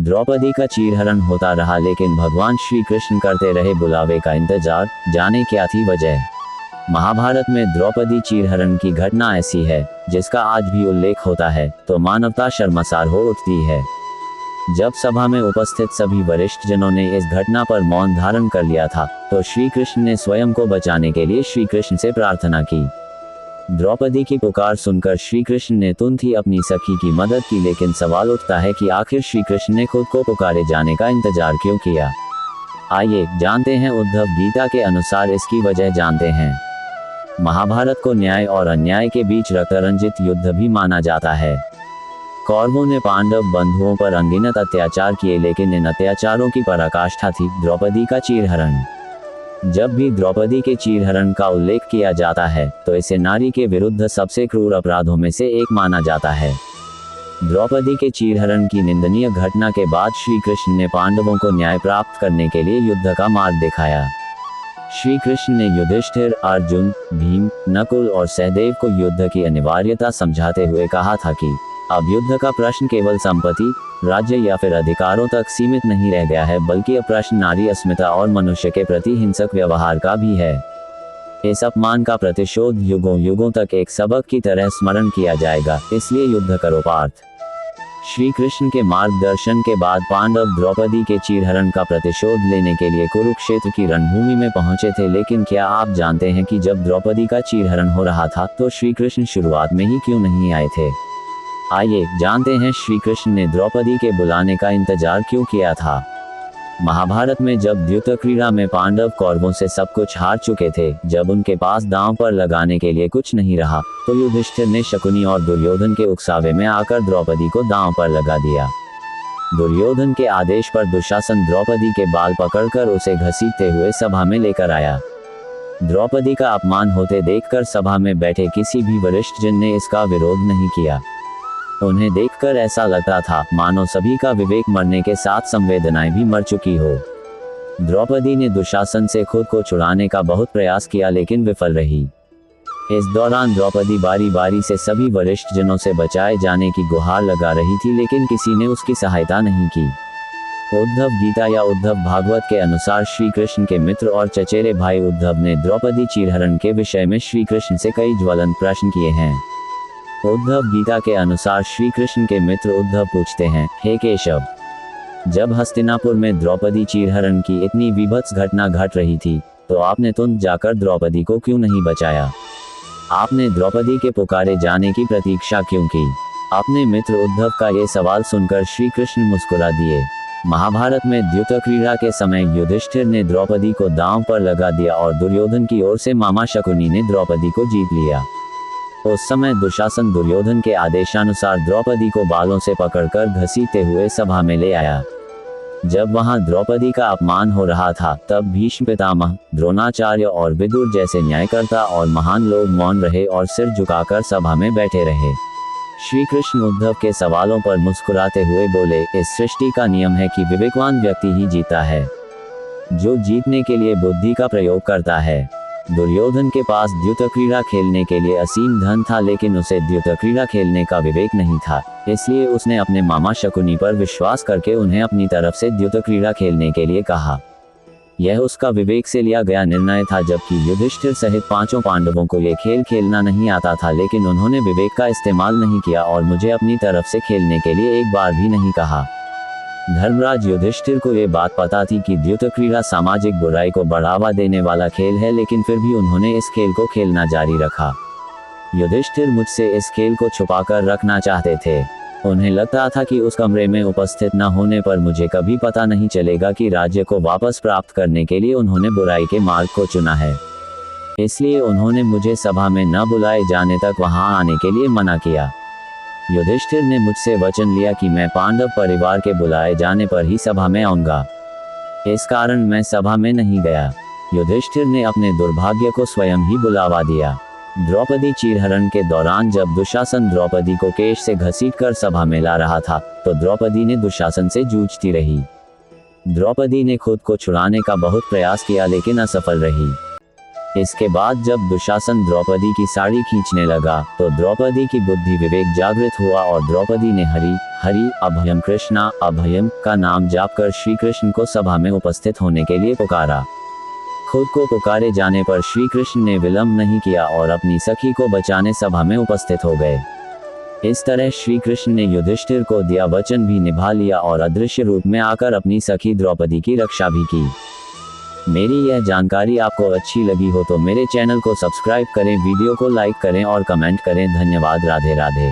द्रौपदी का चीरहरण होता रहा, लेकिन भगवान श्री कृष्ण करते रहे बुलावे का इंतजार। जाने क्या थी वजह। महाभारत में द्रौपदी चीरहरण की घटना ऐसी है जिसका आज भी उल्लेख होता है तो मानवता शर्मसार हो उठती है। जब सभा में उपस्थित सभी वरिष्ठ जनों ने इस घटना पर मौन धारण कर लिया था तो श्री कृष्ण ने स्वयं को बचाने के लिए श्री कृष्ण से प्रार्थना की। द्रौपदी की पुकार सुनकर श्री कृष्ण ने तुरंत ही अपनी सखी की मदद की, लेकिन सवाल उठता है कि आखिर श्री कृष्ण ने खुद को पुकारे जाने का इंतजार क्यों किया। आइए जानते हैं उद्धव गीता के अनुसार इसकी वजह जानते हैं। महाभारत को न्याय और अन्याय के बीच रक्तरंजित युद्ध भी माना जाता है। कौरवों ने पांडव बंधुओं पर अनगिनत अत्याचार किए, लेकिन इन अत्याचारों की पराकाष्ठा थी द्रौपदी का चीरहरण। जब भी द्रौपदी के चीरहरण का उल्लेख किया जाता है तो इसे नारी के विरुद्ध सबसे क्रूर अपराधों में से एक माना जाता है। द्रौपदी के चीरहरण की निंदनीय घटना के बाद श्री कृष्ण ने पांडवों को न्याय प्राप्त करने के लिए युद्ध का मार्ग दिखाया। श्री कृष्ण ने युधिष्ठिर, अर्जुन, भीम, नकुल और सहदेव को युद्ध की अनिवार्यता समझाते हुए कहा था कि अब युद्ध का प्रश्न केवल संपत्ति, राज्य या फिर अधिकारों तक सीमित नहीं रह गया है, बल्कि अब प्रश्न नारी अस्मिता और मनुष्य के प्रति हिंसक व्यवहार का भी है। इस अपमान का प्रतिशोध युगों युगों तक एक सबक की तरह स्मरण किया जाएगा, इसलिए युद्ध करो पार्थ। श्री कृष्ण के मार्गदर्शन के बाद पांडव द्रौपदी के चीरहरण का प्रतिशोध लेने के लिए कुरुक्षेत्र की रणभूमि में पहुंचे थे। लेकिन क्या आप जानते हैं कि जब द्रौपदी का चीरहरण हो रहा था तो श्री कृष्ण शुरुआत में ही क्यों नहीं आए थे? आइए जानते हैं श्री कृष्ण ने द्रौपदी के बुलाने का इंतजार क्यों किया था। महाभारत में जब द्यूत क्रीड़ा में पांडव कौरवों से सब कुछ हार चुके थे, जब उनके पास दांव पर लगाने के लिए कुछ नहीं रहा, तो युधिष्ठिर ने शकुनी और दुर्योधन के उकसावे में आकर द्रौपदी को दांव पर लगा दिया। दुर्योधन के आदेश पर दुशासन द्रौपदी के बाल पकड़कर उसे घसीटते हुए सभा में लेकर आया। द्रौपदी का अपमान होते देखकर सभा में बैठे किसी भी वरिष्ठ जन ने इसका विरोध नहीं किया। उन्हें देखकर ऐसा लगता था मानो सभी का विवेक मरने के साथ संवेदनाएं भी मर चुकी हो। द्रौपदी ने दुशासन से खुद को छुड़ाने का बहुत प्रयास किया, लेकिन विफल रही। इस दौरान द्रौपदी बारी बारी से सभी वरिष्ठ जनों से बचाए जाने की गुहार लगा रही थी, लेकिन किसी ने उसकी सहायता नहीं की। उद्धव गीता या उद्धव भागवत के अनुसार श्री कृष्ण के मित्र और चचेरे भाई उद्धव ने द्रौपदी चीरहरण के विषय में श्री कृष्ण से कई ज्वलंत प्रश्न किए हैं। उद्धव गीता के अनुसार श्री कृष्ण के मित्र उद्धव पूछते हैं, हे केशव, जब हस्तिनापुर में द्रौपदी चीरहरण की इतनी विभत्स घटना घट रही थी तो आपने तुरंत जाकर द्रौपदी को क्यों नहीं बचाया? आपने द्रौपदी के पुकारे जाने की प्रतीक्षा क्यों की? अपने मित्र उद्धव का ये सवाल सुनकर श्री कृष्ण मुस्कुरा दिए। महाभारत में द्यूत क्रीड़ा के समय युधिष्ठिर ने द्रौपदी को दांव पर लगा दिया और दुर्योधन की ओर से मामा शकुनी ने द्रौपदी को जीत लिया। उस समय दुशासन दुर्योधन के आदेशानुसार द्रौपदी को बालों से पकड़कर घसीटते हुए सभा में ले आया। जब वहां द्रौपदी का अपमान हो रहा था तब भीष्म पितामह, द्रोणाचार्य और विदुर जैसे न्यायकर्ता और महान लोग मौन रहे और सिर झुकाकर सभा में बैठे रहे। श्री कृष्ण उद्धव के सवालों पर मुस्कुराते हुए बोले, इस सृष्टि का नियम है कि विवेकवान व्यक्ति ही जीता है, जो जीतने के लिए बुद्धि का प्रयोग करता है। दुर्योधन के पास द्यूत क्रीड़ा खेलने के लिए असीम धन था, लेकिन उसे द्यूत क्रीड़ा खेलने का विवेक नहीं था, इसलिए उसने अपने मामा शकुनी पर विश्वास करके उन्हें अपनी तरफ से द्यूत क्रीड़ा खेलने के लिए कहा। यह उसका विवेक से लिया गया निर्णय था, जबकि युधिष्ठिर सहित पांचों पांडवों को यह खेल खेलना नहीं आता था, लेकिन उन्होंने विवेक का इस्तेमाल नहीं किया और मुझे अपनी तरफ से खेलने के लिए एक बार भी नहीं कहा। धर्मराज युधिष्ठिर को ये बात पता थी कि द्यूत क्रीड़ा सामाजिक बुराई को बढ़ावा देने वाला खेल है, लेकिन फिर भी उन्होंने इस खेल को खेलना जारी रखा। युधिष्ठिर मुझसे इस खेल को छुपाकर रखना चाहते थे। उन्हें लगता था कि उस कमरे में उपस्थित न होने पर मुझे कभी पता नहीं चलेगा कि राज्य को वापस प्राप्त करने के लिए उन्होंने बुराई के मार्ग को चुना है। इसलिए उन्होंने मुझे सभा में न बुलाए जाने तक वहां आने के लिए मना किया। युधिष्ठिर ने मुझसे वचन लिया कि मैं पांडव परिवार के बुलाए जाने पर ही सभा में आऊंगा। इस कारण मैं सभा में नहीं गया। युधिष्ठिर ने अपने दुर्भाग्य को स्वयं ही बुलावा दिया। द्रौपदी चीरहरण के दौरान जब दुशासन द्रौपदी को केश से घसीटकर सभा में ला रहा था तो द्रौपदी ने दुशासन से जूझती रही। द्रौपदी ने खुद को छुड़ाने का बहुत प्रयास किया, लेकिन असफल रही। इसके बाद जब दुशासन द्रौपदी की साड़ी खींचने लगा तो द्रौपदी की बुद्धि विवेक जागृत हुआ और द्रौपदी ने हरि हरि अभयम कृष्णा अभयम का नाम जाप कर श्री कृष्ण को सभा में उपस्थित होने के लिए पुकारा। खुद को पुकारे जाने पर श्री कृष्ण ने विलंब नहीं किया और अपनी सखी को बचाने सभा में उपस्थित हो गए। इस तरह श्री कृष्ण ने युधिष्ठिर को दिया वचन भी निभा लिया और अदृश्य रूप में आकर अपनी सखी द्रौपदी की रक्षा भी की। मेरी यह जानकारी आपको अच्छी लगी हो तो मेरे चैनल को सब्सक्राइब करें, वीडियो को लाइक करें और कमेंट करें। धन्यवाद। राधे राधे।